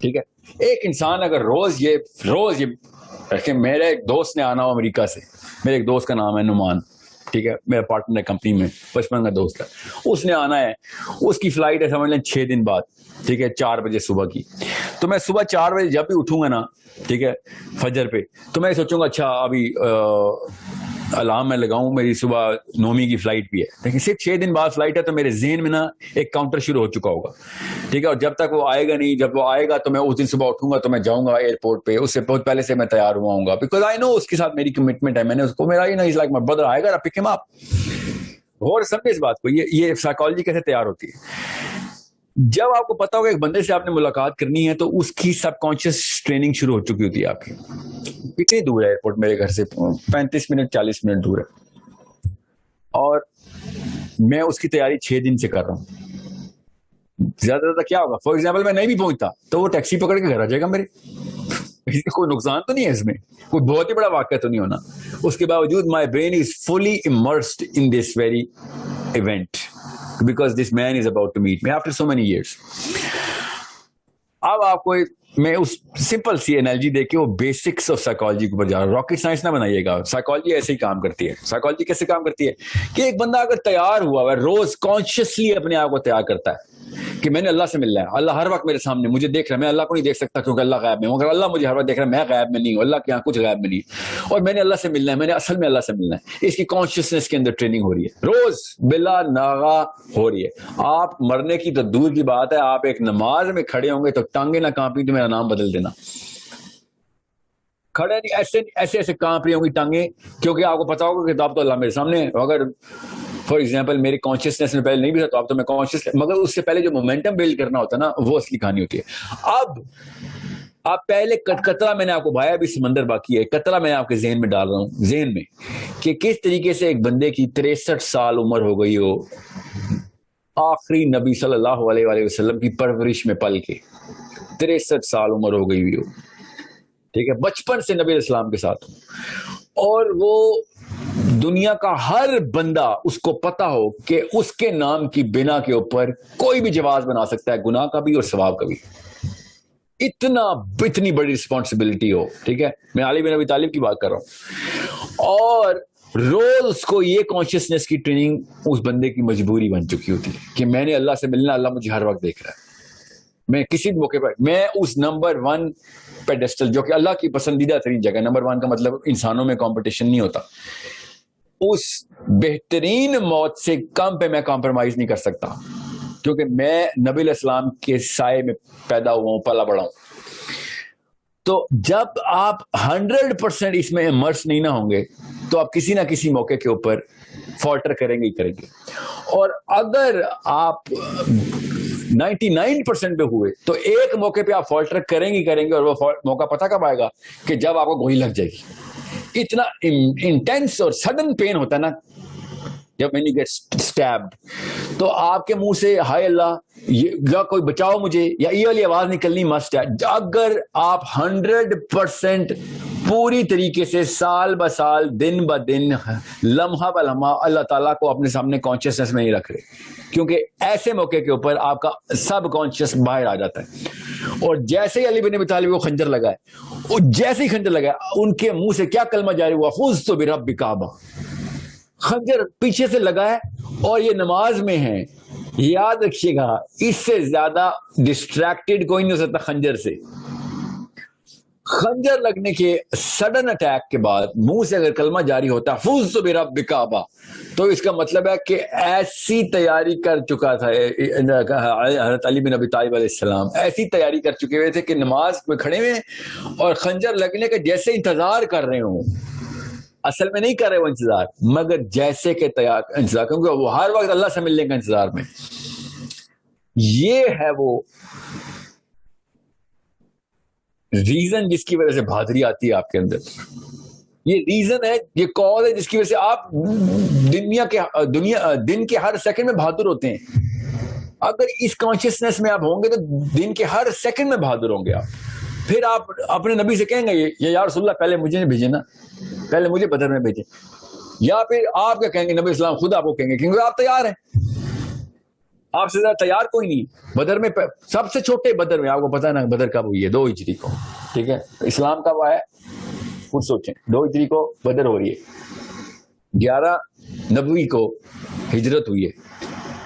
ٹھیک ہے, ایک انسان اگر روز یہ کہ میرے ایک دوست نے آنا ہو امریکہ سے, میرے ایک دوست کا نام ہے نعمان, ٹھیک ہے, میرا پارٹنر ہے کمپنی میں, بچپن کا دوست ہے, اس نے آنا ہے, اس کی فلائٹ ہے سمجھ لیں 6 دن بعد, ٹھیک ہے, 4 بجے صبح کی. تو میں صبح 4 بجے جب بھی اٹھوں گا نا, ٹھیک ہے, فجر پہ, تو میں سوچوں گا اچھا ابھی الارم میں لگاؤں, میری صبح 9 کی فلائٹ بھی ہے, لیکن صرف 6 دن بعد فلائٹ ہے, تو میرے ذہن میں نا ایک کاؤنٹر شروع ہو چکا ہوگا. ٹھیک ہے, اور جب تک وہ آئے گا نہیں, جب وہ آئے گا تو میں اس دن صبح اٹھوں گا تو میں جاؤں گا ایئرپورٹ پہ, اس سے بہت پہلے سے میں تیار ہوا ہوں گا, بیکاز آئی نو اس کے ساتھ میری کمٹمنٹ ہے. میں نے اس کو میرا لائک مائی بردر آئے گا, پک ہم اپ. اور سمجھے اس بات کو, یہ سائیکالوجی کیسے تیار ہوتی ہے. جب آپ کو پتا ہوگا ایک بندے سے آپ نے ملاقات کرنی ہے تو اس کی سب کانشیس ٹریننگ شروع ہو چکی ہوتی ہے آپ کی. کتنی دور ہے ایئرپورٹ میرے گھر سے؟ 35 منٹ 40 منٹ دور ہے, اور میں اس کی تیاری 6 دن سے کر رہا ہوں. زیادہ زیادہ کیا ہوگا, فار ایگزامپل میں نہیں بھی پہنچتا تو وہ ٹیکسی پکڑ کے گھر آ جائے گا میرے. کوئی نقصان تو نہیں ہے اس میں, کوئی بہت ہی بڑا واقعہ تو نہیں ہونا. اس کے باوجود my brain is fully immersed in this very event because this man is about to meet me after so many years. اب آپ کو میں اس سمپل سی انالوجی دے کے وہ بیسکس آف سائیکالوجی کو بجا رہا ہوں. راکٹ سائنس نہ بنائیے گا, سائیکالوجی ایسے ہی کام کرتی ہے. سائیکالوجی کیسے کام کرتی ہے کہ ایک بندہ اگر تیار ہوا ہے, روز کانشیسلی اپنے آپ کو تیار کرتا ہے کہ میں نے اللہ سے ملنا ہے, اللہ ہر وقت میرے سامنے مجھے دیکھ رہا ہے, میں اللہ کو نہیں دیکھ سکتا کیونکہ اللہ غائب میں ہوں, اگر اللہ مجھے ہر وقت دیکھ رہا ہے, میں غائب میں نہیں ہوں, اللہ کے یہاں کچھ غائب میں نہیں, اور میں نے اللہ سے ملنا ہے, میں نے اصل میں اللہ سے ملنا ہے. اس کی کانشیسنس کے اندر ٹریننگ ہو رہی ہے, روز بلا ناغا ہو رہی ہے. آپ مرنے کی تو دور کی بات ہے, آپ ایک نماز میں کھڑے ہوں گے تو ٹانگیں نہ کانپی تو میرا نام بدل دینا. کھڑے نہیں, ایسے ایسے کانپ رہی ہوں گی ٹانگیں, کیونکہ آپ کو پتا ہوگا کتاب تو اللہ میرے سامنے ہے. اگر فار ایگزامپل میری کانشیسنس میں پہلے نہیں بھی تھا تو اب تو میں کانشیس, مگر اس سے پہلے جو مومنٹم بلڈ کرنا ہوتا ہے نا, وہ اصلی کہانی ہوتی ہے. اب آپ پہلے قطرہ میں نے آپ کو بھایا, بھی سمندر باقی ہے, قطرہ میں آپ کے ذہن میں ڈال رہا ہوں, ذہن میں کہ کس طریقے سے ایک بندے کی 63 سال عمر ہو گئی ہو, آخری نبی صلی اللہ علیہ وآلہ وسلم کی پرورش میں پل کے 63 سال عمر ہو گئی ہوئی ہو, ٹھیک ہے, بچپن سے نبی علیہ السلام کے ساتھ, اور وہ دنیا کا ہر بندہ اس کو پتا ہو کہ اس کے نام کی بنا کے اوپر کوئی بھی جواز بنا سکتا ہے, گناہ کا بھی اور ثواب کا بھی. اتنی بڑی رسپانسبلٹی ہو, ٹھیک ہے, میں علی بن ابی طالب کی بات کر رہا ہوں, اور روز اس کو یہ کانشیسنس کی ٹریننگ اس بندے کی مجبوری بن چکی ہوتی ہے کہ میں نے اللہ سے ملنا, اللہ مجھے ہر وقت دیکھ رہا ہے. میں کسی موقع پر میں اس نمبر 1 پیڈسٹل, جو کہ اللہ کی پسندیدہ ترین جگہ, نمبر 1 کا مطلب انسانوں میں کمپٹیشن نہیں ہوتا, اس بہترین موت سے کم پہ میں کمپرومائز نہیں کر سکتا, کیونکہ میں نبی علیہ السلام کے سائے میں پیدا ہوا ہوں, پلا بڑا ہوں. تو جب آپ 100% اس میں امرس نہیں نہ ہوں گے تو آپ کسی نہ کسی موقع کے اوپر فالٹر کریں گے ہی کریں گے. اور اگر آپ 99% پہ ہوئے تو ایک موقع پہ آپ فالٹر کریں گے, اور وہ موقع پتہ کب آئے گا کہ جب آپ کو گولی لگ جائے گی. اتنا انٹینس اور سڈن پین ہوتا ہے نا جب when you get stabbed, تو آپ کے منہ سے ہائے اللہ یا کوئی بچاؤ مجھے, یا یہ والی آواز نکلنی مسٹ ہے. اگر آپ 100% پوری طریقے سے سال ب سال, دن ب دن, لمحہ ب لمحہ اللہ تعالیٰ کو اپنے سامنے کانشیسنس میں نہیں رکھ رہے, کیونکہ ایسے موقع کے اوپر آپ کا سب کانشیس باہر آ جاتا ہے. اور جیسے ہی علی بن ابی طالب کو خنجر لگا ہے, اور جیسے ہی خنجر لگا ہے, ان کے منہ سے کیا کلمہ جاری ہوا, فزت برب کعبہ. خنجر پیچھے سے لگا ہے اور یہ نماز میں ہے. یاد رکھیے گا, اس سے زیادہ ڈسٹریکٹڈ کوئی نہیں ہو سکتا خنجر سے. خنجر لگنے کے سڈن اٹیک کے بعد منہ سے اگر کلمہ جاری ہوتا فزت برب کعبہ, تو اس کا مطلب ہے کہ ایسی تیاری کر چکا تھا حضرت علی بن ابی طالب علیہ السلام, ایسی تیاری کر چکے ہوئے تھے کہ نماز میں کھڑے ہوئے اور خنجر لگنے کا جیسے انتظار کر رہے ہوں. اصل میں نہیں کر رہے وہ انتظار, مگر جیسے کہ انتظار, کیونکہ وہ ہر وقت اللہ سے ملنے کا انتظار میں. یہ ہے وہ ریزن جس کی وجہ سے بہادری آتی ہے آپ کے اندر، یہ ریزن ہے، یہ کاز ہے جس کی وجہ سے آپ دن کے ہر سیکنڈ میں بہادر ہوتے ہیں. اگر اس کانشیسنیس میں آپ ہوں گے تو دن کے ہر سیکنڈ میں بہادر ہوں گے آپ. پھر آپ اپنے نبی سے کہیں گے یہ یا رسول اللہ پہلے مجھے بھیجے نا، پہلے مجھے بدر میں بھیجے. یا پھر آپ کیا کہیں گے، نبی اسلام خود آپ کو کہیں گے کیونکہ آپ تیار ہیں. آپ سے زیادہ تیار کوئی نہیں. بدر میں سب سے چھوٹے بدر میں، آپ کو پتا ہے نا بدر کب ہوئی ہے؟ 2 ہجری کو. ٹھیک ہے، اسلام کب آیا خود سوچیں. 2 ہجری کو بدر ہو رہی ہے، 11 نبوی کو ہجرت ہوئی ہے.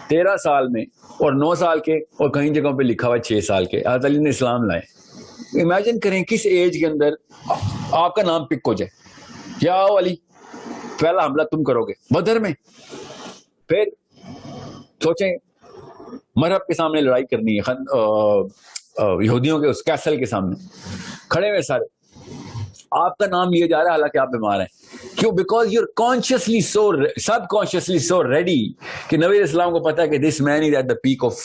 13 سال میں اور 9 سال کے، اور کہیں جگہوں پہ لکھا ہوا 6 سال کے حضرت علی نے اسلام لائے. امیجن کریں کس ایج کے اندر آپ کا نام پک ہو جائے، کیا ہو علی پہلا حملہ تم کرو گے بدر میں. پھر سوچیں مرحب کے سامنے لڑائی کرنی ہے، یہودیوں کے اس کیسل کے سامنے کھڑے ہوئے سارے، آپ کا نام لیا جا رہا ہے حالانکہ آپ بیمار ہیں. کیوں؟ Because you are consciously sub consciously so ready کہ نبی اسلام کو پتا ہے کہ this man is at the peak of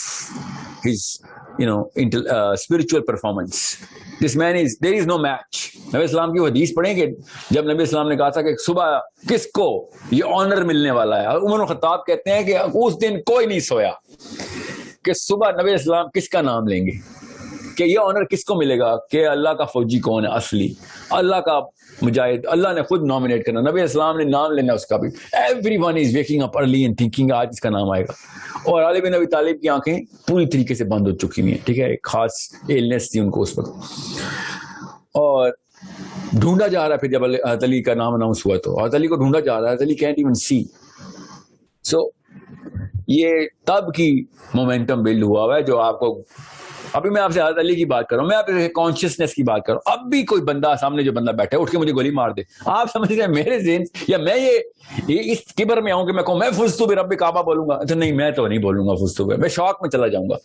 his spiritual performance. This man is, there is no match. نبی اسلام کی وہ حدیث پڑھیں کہ جب نبی اسلام نے کہا تھا کہ صبح کس کو یہ آنر ملنے والا ہے، عمر الخطاب کہتے ہیں کہ اس دن کوئی نہیں سویا کہ صبح نبی اسلام کس کا نام لیں گے، کہ یہ آنر کس کو ملے گا، کہ اللہ کا فوجی کون ہے اصلی، اللہ کا مجاہد، اللہ نے خود نامنیٹ کرنا، نبی اسلام نے نام لینا اس کا بھی. Every one is waking up early and thinking آج اس کا نام آئے گا. اور علی بن ابی طالب کی آنکھیں پوری طریقے سے بند ہو چکی ہیں. ٹھیک ہے، ایک خاص ایلنس تھی ان کو اس وقت، اور ڈھونڈا جا رہا ہے. پھر جب حضرت علی کا نام اناؤنس ہوا تو حضرت علی کو ڈھونڈا جا رہا ہے، حضرت علی کینٹ ایون سی. سو یہ تب کی مومنٹم بلڈ ہوا ہے جو آپ کو، ابھی میں آپ سے حضرت علی کی بات کر رہا ہوں، میں آپ سے کانشیسنیس کی بات کر رہا ہوں. اب بھی کوئی بندہ سامنے جو بندہ بیٹھا ہے اٹھ کے مجھے گولی مار دے، آپ سمجھتے ہیں میرے ذہن یا میں یہ اس کبر میں آؤں کہ میں کہوں میں فزتو برب کعبہ بولوں گا؟ اچھا نہیں، میں تو نہیں بولوں گا فزتو، میں شوق میں چلا جاؤں گا.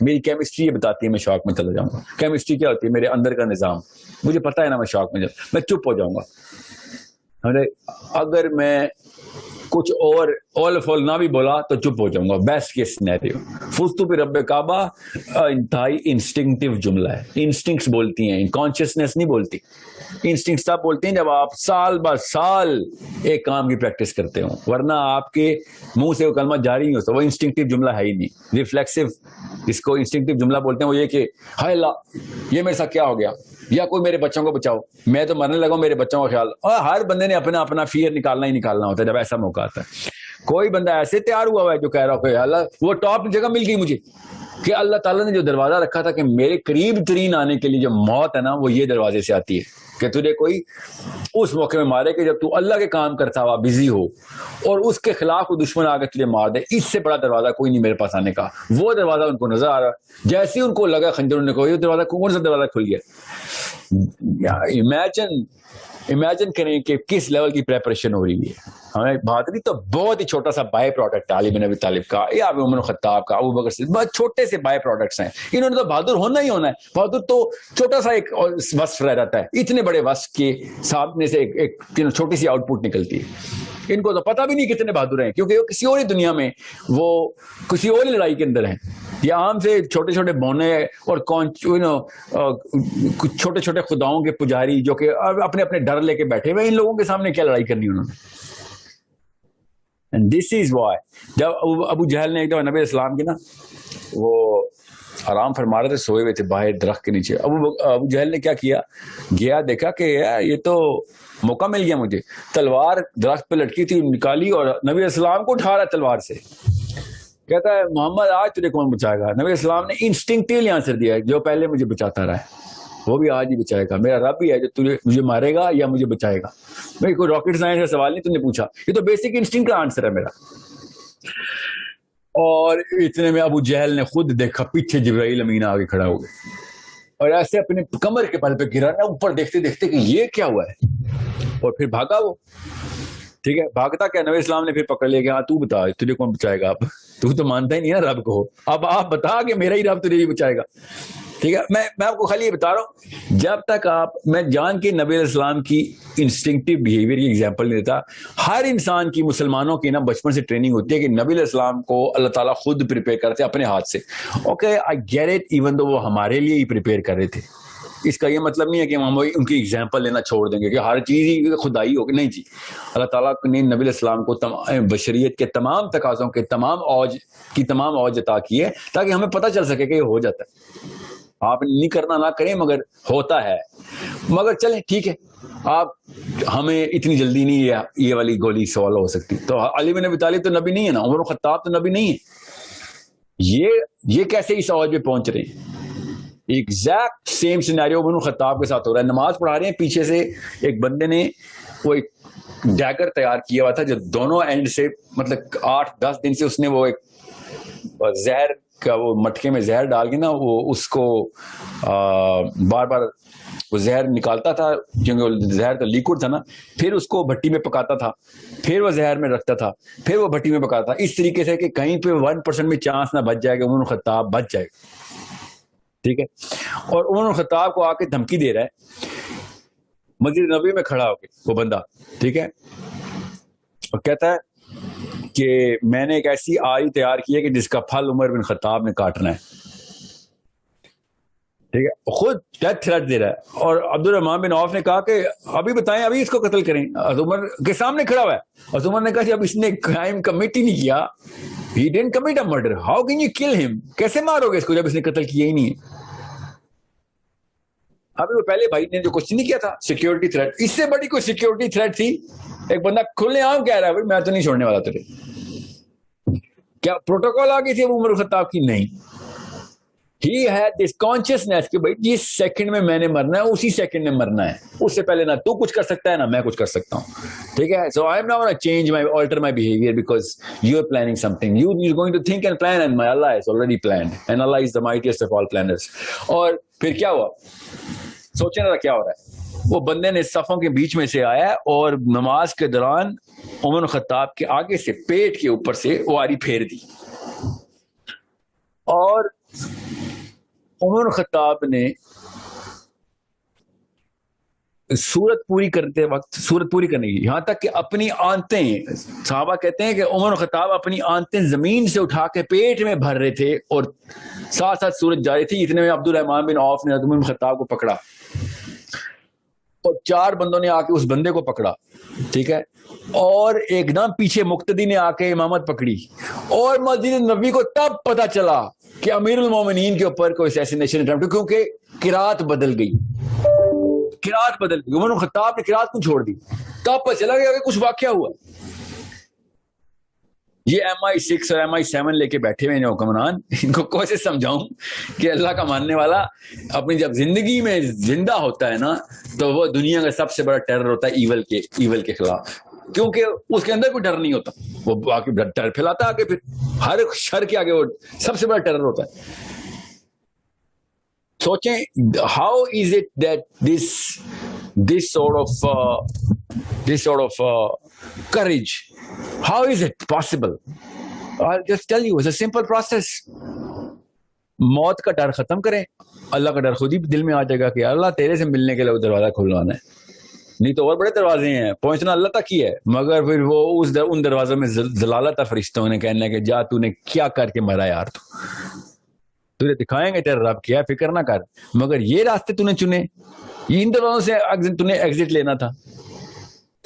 میری کیمسٹری یہ بتاتی ہے میں شوق میں چلا جاؤں گا. کیمسٹری کیا ہوتی ہے؟ میرے اندر کا نظام، مجھے پتا ہے نا میں شوق میں میں چپ ہو جاؤں گا. اگر میں کچھ اور اول فول نہ بھی بولا تو چپ ہو جاؤں گا. Best case scenario. فزتو برب کعبہ انتہائی انسٹنکٹیو جملہ ہے، انسٹنکٹس بولتی ہیں، کانشیسنیس نہیں بولتی. انسٹنکٹس تب بولتے ہیں جب آپ سال بہ سال ایک کام کی پریکٹس کرتے ہو، ورنہ آپ کے منہ سے وہ کلمہ جاری نہیں ہوتا. وہ انسٹنکٹیو جملہ ہے ہی نہیں. ریفلیکسو جس کو انسٹنکٹیو جملہ بولتے ہیں وہ یہ کہ ہائے اللہ یہ میرے ساتھ کیا ہو گیا، یا کوئی میرے بچوں کو بچاؤ، میں تو مرنے لگا ہوں، میرے بچوں کا خیال. اور ہر بندے نے اپنا اپنا فیئر نکالنا ہی نکالنا ہوتا ہے جب ایسا موقع آتا ہے. کوئی بندہ ایسے تیار ہوا ہوا ہے جو کہہ رہا ہو کہ اللہ وہ ٹاپ جگہ مل گئی مجھے، کہ اللہ تعالیٰ نے جو دروازہ رکھا تھا کہ میرے قریب ترین آنے کے لیے جو موت ہے نا وہ یہ دروازے سے آتی ہے کہ تجھے کوئی اس موقع میں مارے کہ جب تو اللہ کے کام کرتا ہوا بزی ہو اور اس کے خلاف کوئی دشمن آ کے تجھے مار دے. اس سے بڑا دروازہ کوئی نہیں میرے پاس آنے کا. وہ دروازہ ان کو نظر آ رہا، جیسے ان کو لگا خنجر نے کہا یہ دروازہ کون سا دروازہ کھل گیا. امیجن کریں کہ کس لیول کی پریپریشن ہو رہی ہے. ہمیں بہادری تو بہت ہی چھوٹا سا بائی پروڈکٹ ہے علی بن ابی طالب کا یا عمر الخطاب کا، ابو بکر سے بہت چھوٹے سے بائی پروڈکٹس ہیں. انہوں نے تو بہادر ہونا ہی ہونا ہے. بہادر تو چھوٹا سا ایک وصف رہ جاتا ہے، اتنے بڑے وصف کے سامنے سے ایک چھوٹی سی آؤٹ پٹ نکلتی ہے. ان کو تو پتہ بھی نہیں کتنے بہادر ہیں، کیونکہ وہ کسی اور ہی دنیا میں، وہ کسی اور ہی لڑائی کے اندر ہیں. یہ عام سے چھوٹے چھوٹے بونے اور چھوٹے چھوٹے خداؤں کے پجاری جو کہ اپنے اپنے ڈر لے کے بیٹھے ہوئے، ان لوگوں کے سامنے کیا لڑائی کرنی انہوں نے. And this is why جب ابو جہل نے ایک دفعہ نبی اسلام کی نا وہ آرام فرما رہے تھے، سوئے ہوئے تھے باہر درخت کے نیچے. ابو جہل نے کیا کیا، گیا دیکھا کہ یہ تو موقع مل گیا مجھے. تلوار درخت پہ لٹکی تھی، نکالی اور نبی اسلام کو اٹھا رہا تلوار سے. کہتا ہے محمد آج تجھے کون بچائے گا؟ نبی اسلام نے انسٹنکٹیولی آنسر دیا ہے جو پہلے مجھے بچاتا رہا ہے وہ بھی آج ہی بچائے گا. میرا رب ہی ہے جو تجھے مجھے مارے گا یا مجھے بچائے گا. میں کوئی راکٹ سائنس کا سوال نہیں تم نے پوچھا، یہ تو بیسک انسٹنکٹ کا آنسر ہے میرا. اور اتنے میں ابو جہل نے خود دیکھا پیچھے جبرائیل امین آگے کھڑا ہو گیا اور ایسے اپنے کمر کے بل پہ گرا نا اوپر دیکھتے دیکھتے کہ یہ کیا ہوا ہے، اور پھر بھاگا وہ. ٹھیک ہے، بھاگتا کیا، نبی اسلام نے پھر پکڑ لیا کہ ہاں تو بتا تجھے کون بچائے گا. اب تو مانتا ہی نہیں نا رب کو، اب آپ بتا کہ میرا ہی رب تجھے ہی بچائے گا. ٹھیک ہے، میں آپ کو خالی یہ بتا رہا ہوں، جب تک میں جان کے نبی علیہ السلام کی انسٹنکٹیو بیہیویئر کی ایگزامپل نہیں دیتا. ہر انسان کی، مسلمانوں کی نا بچپن سے ٹریننگ ہوتی ہے کہ نبی علیہ السلام کو اللہ تعالیٰ خود پریپیئر کرتے اپنے ہاتھ سے. Okay I get it, even though وہ ہمارے لیے ہی پریپیئر کر رہے تھے، اس کا یہ مطلب نہیں ہے کہ ہم ان کی اگزامپل لینا چھوڑ دیں گے کہ ہر چیز ہی خدائی ہوگی. نہیں جی, اللہ تعالیٰ نے نبی علیہ السلام کو بشریت کے تمام تقاضوں کے تمام اوج عطا کی ہے تاکہ ہمیں پتہ چل سکے کہ یہ ہو جاتا ہے. آپ نہیں کرنا نہ کریں, مگر ہوتا ہے. مگر چلیں ٹھیک ہے, آپ ہمیں اتنی جلدی نہیں یہ والی گولی سوال ہو سکتی. تو علی بن ابی طالب تو نبی نہیں ہے نا, عمر خطاب تو نبی نہیں ہے. یہ کیسے اس اوج پہ پہنچ رہے ہیں؟ ایگزیکٹ سیم سینیریو عمر خطاب کے ساتھ ہو رہا ہے. نماز پڑھا رہے ہیں, پیچھے سے ایک بندے نے وہ ایک ڈیگر تیار کیا ہوا تھا جو دونوں اینڈ سے, مطلب 8-10 دن سے اس نے وہ ایک زہر کا وہ مٹکے میں زہر ڈال کے نا وہ اس کو بار بار وہ زہر نکالتا تھا, کیونکہ زہر تو لیکوڈ تھا نا, پھر اس کو بھٹی میں پکاتا تھا, پھر وہ زہر میں رکھتا تھا, پھر وہ بھٹی میں پکاتا تھا, اس طریقے سے کہ کہیں پہ 1% میں چانس نہ بچ جائے کہ عمر خطاب بچ جائے. ٹھیک ہے, اور عمر خطاب کو آ کے دھمکی دے رہا ہے مسجد نبوی میں کھڑا ہو کے وہ بندہ. ٹھیک ہے, اور کہتا ہے کہ میں نے ایک ایسی آئی تیار کی ہے کہ جس کا پھل عمر بن خطاب نے کاٹنا ہے. ٹھیک ہے, خود ڈیتھ تھریٹ دے رہا ہے. اور عبد الرحمان بن عوف نے کہا کہ ابھی بتائیں, ابھی اس کو قتل کریں. عمر کے سامنے کھڑا ہوا ہے, اور عمر نے کہا کہ اب اس نے کرائم کمٹ ہی نہیں کیا, he didn't commit a murder, how can you kill him, کیسے مارو گے اس کو جب اس نے قتل کیا ہی نہیں ہے. ابھی وہ پہلے بھائی نے جو کوشچن نہیں کیا تھا سیکیورٹی تھریٹ, اس سے بڑی کوئی سیکیورٹی تھریٹ تھی؟ ایک بندہ کھلے عام کہہ رہا ہے میں تو نہیں چھوڑنے والا تیرے. کیا پروٹوکول آ گئی تھی ابو عمر خطاب کی؟ نہیں. He had this consciousness کہ بھائی جس سیکنڈ میں نے مرنا ہے اسی سیکنڈ میں مرنا ہے, اس سے پہلے نہ تو کچھ کر سکتا ہے نہ میں کچھ کر سکتا ہوں. ٹھیک ہے, so I am not going to change alter my behavior because you are planning something. You're going to think and plan, and my Allah is already planned, and Allah is the mightiest of all planners. اور پھر کیا ہوا, سوچنے کا کیا ہو رہا ہے. وہ بندے نے صفوں کے بیچ میں سے آیا اور نماز کے دوران عمر خطاب کے آگے سے پیٹ کے اوپر سے واری پھیر دی, اور عمر خطاب نے سورت پوری کرتے وقت سورت پوری کرنے کی, یہاں تک کہ اپنی آنتیں, صحابہ کہتے ہیں کہ عمر خطاب اپنی آنتیں زمین سے اٹھا کے پیٹ میں بھر رہے تھے اور ساتھ ساتھ سورت جاری تھی. اتنے میں عبد الرحمان بن عوف نے عمر خطاب کو پکڑا, اور 4 بندوں نے آ کے اس بندے کو پکڑا. ٹھیک ہے, اور ایک دم پیچھے مقتدی نے آ کے امامت پکڑی, اور مسجد نبوی کو تب پتا چلا کہ امیر المومنین کے اوپر کوئی اسیسینیشن اٹمپٹ, کیونکہ قرات بدل گئی. عمر خطاب نے قرات کیوں چھوڑ دی؟ تب پتا چلا کہ کچھ واقعہ ہوا. یہ MI6 اور MI7 لے کے بیٹھے ہوئے ہیں حکمران, ان کو کیسے سمجھاؤں کہ اللہ کا ماننے والا اپنی جب زندگی میں زندہ ہوتا ہے نا تو وہ دنیا کا سب سے بڑا ٹیرر ہوتا ہے ایول کے خلاف, کیونکہ اس کے اندر کوئی ڈر نہیں ہوتا, وہ آگے ڈر پھیلاتا آگے, پھر ہر شر کے آگے وہ سب سے بڑا ٹیرر ہوتا ہے. سوچیں how is it that this sort of courage, how is it possible? I'll just tell you, it's a simple process. موت کا ڈر ختم کریں, اللہ کا ڈر خود ہی دل میں آ جائے گا کہ اللہ تیرے سے ملنے کے لیے وہ دروازہ کھلوانا ہے. نہیں تو اور بڑے دروازے ہیں, پہنچنا اللہ تک ہی ہے, مگر پھر وہ ان دروازوں میں ضلالت ہے فرشتوں نے کہنا کہ جا تو نے کیا کر کے مرا یار, تجھے دکھائیں گے تیرا رب کیا, فکر نہ کر. مگر یہ راستے تو نے چنے, ان دروازوں سے تو نے ایگزٹ لینا تھا,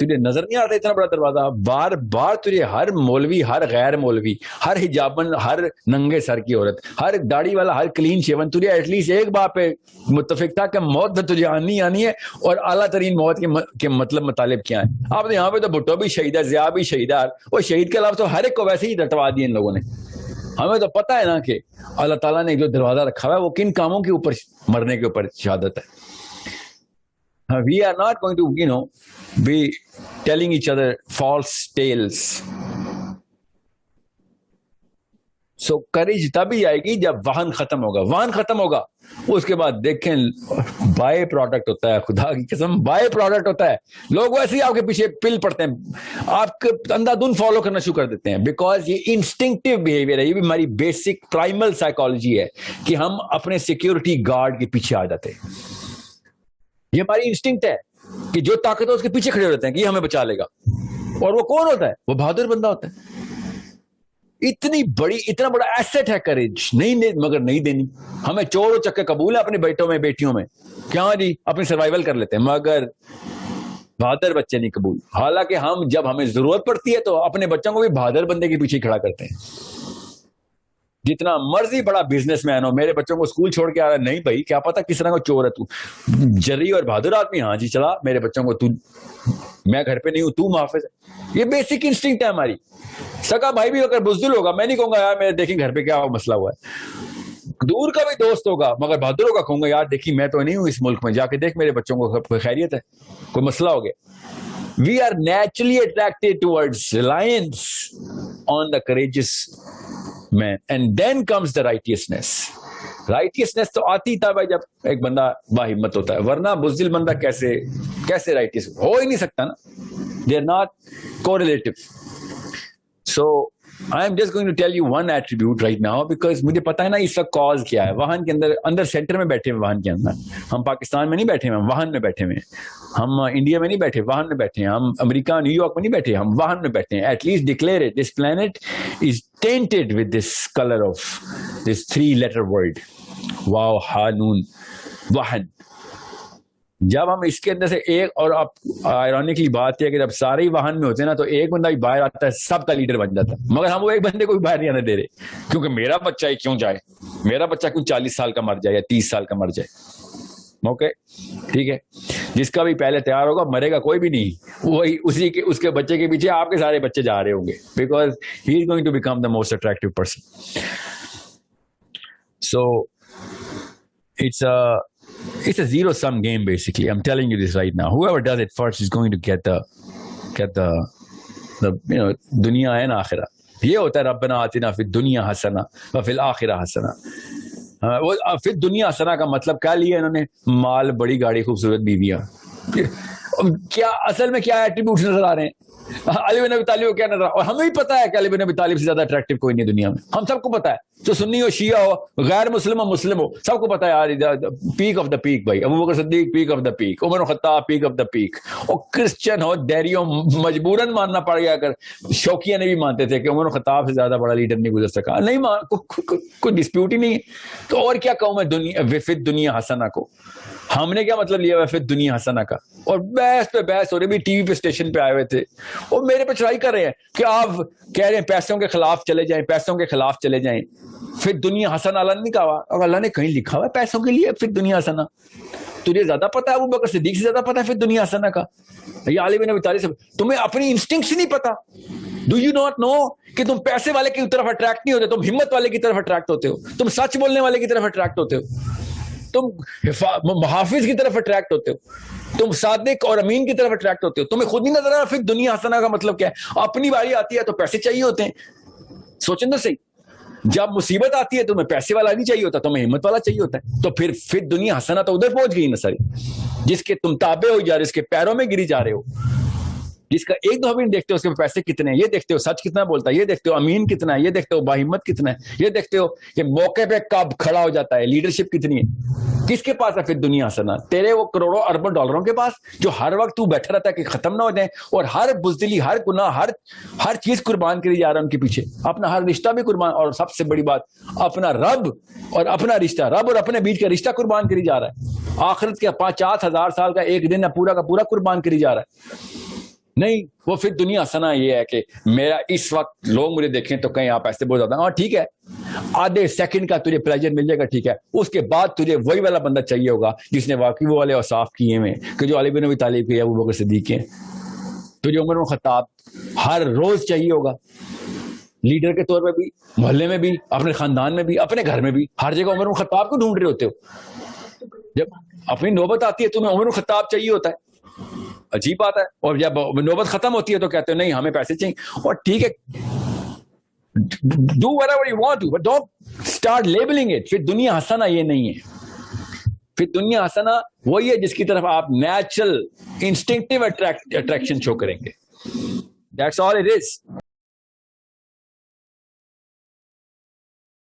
تجھے نظر نہیں آتا اتنا بڑا دروازہ. بار بار تجھے ہر مولوی, ہر غیر مولوی, ہر حجابن, ہر ننگے سر کی عورت, ہر داڑھی والا, ہر کلین شیون, تجھے ایٹ لیسٹ ایک بات پہ متفق تھا کہ موت تو تجھے آنی ہے, اور اعلیٰ ترین موت کے مطلب مطالب کیا ہیں. آپ یہاں پہ تو بھٹو بھی شہید ہے, ضیاء بھی شہید ہے, وہ شہید کے علاوہ تو ہر ایک کو ویسے ہی رٹوا دیے ان لوگوں نے. ہمیں تو پتا ہے نا کہ اللہ تعالیٰ نے جو دروازہ رکھا ہوا ہے وہ کن کاموں کے اوپر مرنے کے اوپر شہادت ہے. We are not going to, be telling each other false tales. So courage تبھی آئے گی جب وہن ختم ہوگا. اس کے بعد دیکھیں بائی پروڈکٹ ہوتا ہے, خدا کی قسم بائی پروڈکٹ ہوتا ہے. لوگ ویسے ہی آپ کے پیچھے پل پڑتے ہیں, آپ کے اندھا دھن فالو کرنا شروع کر دیتے ہیں, بیکاز یہ انسٹنکٹیو بیہیویئر ہے. یہ بھی ہماری بیسک پرائمل سائیکالوجی ہے کہ ہم اپنے سیکیورٹی گارڈ کے پیچھے آ جاتے ہیں. یہ ہماری انسٹنکٹ ہے کہ جو طاقت ہے اس کے پیچھے کھڑے ہوتے ہیں کہ یہ ہمیں بچا لے گا. اور وہ کون ہوتا ہے؟ وہ بہادر بندہ ہوتا ہے. اتنا بڑا ایسٹ ہے کریج. نہیں مگر نہیں دینی. ہمیں چور و چکے قبول ہے اپنے بیٹوں میں بیٹیوں میں, کیا جی اپنی سروائیول کر لیتے ہیں, مگر بہادر بچے نہیں قبول. حالانکہ ہم جب ہمیں ضرورت پڑتی ہے تو اپنے بچوں کو بھی بہادر بندے کے پیچھے کھڑا کرتے ہیں. جتنا مرضی بڑا بزنس مین ہو, میرے بچوں کو اسکول چھوڑ کے آ رہا ہے, نہیں بھائی کیا پتا کس طرح کو چور ہے تو, جری اور بہادر آدمی, ہاں جی چلا میرے بچوں کو, میں گھر پہ نہیں ہوں تو محافظ ہے. یہ بیسک انسٹنکٹ ہے ہماری. سگا بھائی بھی اگر بزدل ہوگا, میں نہیں کہوں گا یار میں دیکھیں گھر پہ کیا مسئلہ ہوا ہے, دور کا بھی دوست ہوگا مگر بہادر ہوگا, کہوں گا یار دیکھی میں تو نہیں ہوں اس ملک میں, جا کے دیکھ میرے بچوں کو کوئی خیریت ہے, کوئی مسئلہ ہو گیا. We are naturally attracted towards reliance on the courageous man, and then comes the righteousness. Righteousness تو آتی تھا بھائی جب ایک بندہ باہمت ہوتا ہے, ورنہ بزدل بندہ کیسے righteous ہو ہی نہیں سکتا نا. They are not correlative. So I am just going to tell you one attribute right now because مجھے پتا ہے نا اس کا کاز کیا ہے. واہن کے اندر سینٹر میں بیٹھے ہیں, واہن کے اندر ہم پاکستان میں نہیں بیٹھے ہیں, ہم واہن میں بیٹھے ہیں. ہم انڈیا میں نہیں بیٹھے, واہن میں بیٹھے ہیں. ہم امریکہ نیو یارک میں نہیں بیٹھے, ہم واہن میں بیٹھے ہیں. At least declare it, this plant is tainted with this colour of this 3 letter word, واو ہا نون, واہن. جب ہم اس کے اندر سے ایک, اور اب آئرونکلی بات ہے کہ جب سارے ہی واہن میں ہوتے ہیں نا تو ایک بندہ بھی باہر آتا ہے, سب کا لیڈر بن جاتا ہے, مگر ہم وہ ایک بندے کو بھی باہر نہیں آنے دے رہے, کیونکہ میرا بچہ ہی کیوں جائے, میرا بچہ کیوں 40 سال کا مر جائے یا 30 سال کا مر جائے. اوکے ٹھیک ہے, جس کا بھی پہلے تیار ہوگا مرے گا کوئی بھی نہیں, وہی اس کے بچے کے پیچھے آپ کے سارے بچے جا رہے ہوں گے, because he is going to become the most attractive person. So it's a zero sum game basically. I'm telling you this right now. Whoever does it first is going to get the dunya and akhirah. یہ ہوتا ہے ربنا آتنا فی الدنیا حسنہ وفی الآخرہ حسنہ. وہ فی الدنیا حسنہ کا مطلب کیا لیا انہوں نے, مال, بڑی گاڑی, خوبصورت بیویاں. کیا اصل میں کیا ایٹریبیوٹس نظر آ رہے ہیں علی بن ابی طالب کو, کیا نظر, اور ہمیں بھی پتا ہے کہ علی بن ابی طالب سے زیادہ اٹریکٹیو کوئی نہیں دنیا میں, ہم سب کو پتا ہے, جو سنی ہو, شیعہ ہو, غیر مسلم ہو, مسلم ہو, سب کو پتا ہے یار, پیک آف دا پیک بھائی, ابو بکر صدیق پیک آف دا پیک, عمر خطاب پیک آف دا پیک. اور کرسچن ہو, دیری ہو, مجبوراً ماننا پڑ گیا, اگر شوقیہ نے بھی مانتے تھے کہ عمر خطاب سے زیادہ بڑا لیڈر نہیں گزر سکا, نہیں کوئی ڈسپیوٹ ہی نہیں ہے. تو اور کیا کہوں میں فی الدنیا حسنہ کو, ہم نے کیا مطلب لیا فی الدنیا حسنہ کا, اور بحث پہ بحث ہو رہی. بھی ٹی وی پہ اسٹیشن پہ آئے ہوئے تھے, اور میرے پہ چڑھائی کر رہے ہیں کہ آپ کہہ رہے ہیں پیسوں کے خلاف چلے جائیں, پیسوں کے خلاف چلے جائیں. پھر دنیا حسنہ اللہ نے نہیں کہا, اور اللہ نے کہیں لکھا ہوا ہے پیسوں کے لیے پھر دنیا حسنہ. تجھے زیادہ پتا ہے, ابو بکر صدیق سے زیادہ پتا ہے پھر دنیا حسنہ کا, یا علی بن ابی طالب سے. تمہیں اپنی انسٹنکٹ نہیں پتا. ڈو یو ناٹ نو کہ تم پیسے والے کی طرف اٹریکٹ نہیں ہوتے, تم ہمت والے کی طرف اٹریکٹ ہوتے ہو, تم سچ بولنے والے کی طرف اٹریکٹ ہوتے ہو, تم محافظ کی طرف اٹریکٹ ہوتے ہو, تم صادق اور امین کی طرف اٹریکٹ ہوتے ہو. تمہیں خود نہیں نظر آ رہا پھر دنیا حسنہ کا مطلب کیا ہے. اپنی باری آتی ہے تو پیسے چاہیے ہوتے ہیں, سوچیں تو صحیح. جب مصیبت آتی ہے تمہیں پیسے والا نہیں چاہیے ہوتا, تمہیں ہمت والا چاہیے ہوتا ہے. تو پھر دنیا حسنہ تو ادھر پہنچ گئی نا ساری, جس کے تم تابع ہو جا رہے, اس کے پیروں میں گری جا رہے ہو, جس کا ایک دفعہ بھی نہیں دیکھتے ہو اس کے پیسے کتنے ہیں, یہ دیکھتے ہو سچ کتنا بولتا ہے, یہ دیکھتے ہو امین کتنا ہے, یہ دیکھتے ہو باہمت کتنا ہے, یہ دیکھتے ہو کہ موقع پہ کب کھڑا ہو جاتا ہے, لیڈرشپ کتنی ہے. کس کے پاس ہے پھر دنیا حسنہ؟ تیرے وہ کروڑوں اربوں ڈالروں کے پاس, جو ہر وقت تو بیٹھا رہتا ہے کہ ختم نہ ہو جائیں, اور ہر بزدلی, ہر گناہ, ہر چیز قربان کری جا رہا ہے ان کے پیچھے, اپنا ہر رشتہ بھی قربان, اور سب سے بڑی بات اپنا رب اور اپنا رشتہ, رب اور اپنے بیچ کا رشتہ قربان کری جا رہا ہے. آخرت کے 50,000 سال کا ایک دن پورا کا پورا قربان کری جا رہا ہے. نہیں, وہ پھر دنیا حسنہ یہ ہے کہ میرا اس وقت لوگ مجھے دیکھیں تو کہیں آپ ایسے بہت زیادہ, ہاں ٹھیک ہے آدھے سیکنڈ کا تجھے پلیجر مل جائے گا, ٹھیک ہے, اس کے بعد تجھے وہی والا بندہ چاہیے ہوگا جس نے واقعی وہ والے اوصاف کیے ہوئے کہ جو علی بن ابی طالب کے, ابو بکر صدیق کے. تجھے عمر بن خطاب ہر روز چاہیے ہوگا, لیڈر کے طور پہ بھی, محلے میں بھی, اپنے خاندان میں بھی, اپنے گھر میں بھی, ہر جگہ عمر بن خطاب کو ڈھونڈ رہے ہوتے ہو. جب اپنی نوبت آتی ہے تمہیں عمر بن خطاب چاہیے ہوتا ہے, عجیب بات ہے. اور جب نوبت ختم ہوتی ہے تو کہتے ہیں نہیں ہمیں پیسے چاہیے, اور ٹھیک ہے, do whatever you want to, but don't start labeling it. پھر دنیا حسنہ یہ نہیں ہے. پھر دنیا حسنہ وہی ہے جس کی طرف آپ نیچرل انسٹنکٹیو اٹریکشن شو کریں گے. That's all it is.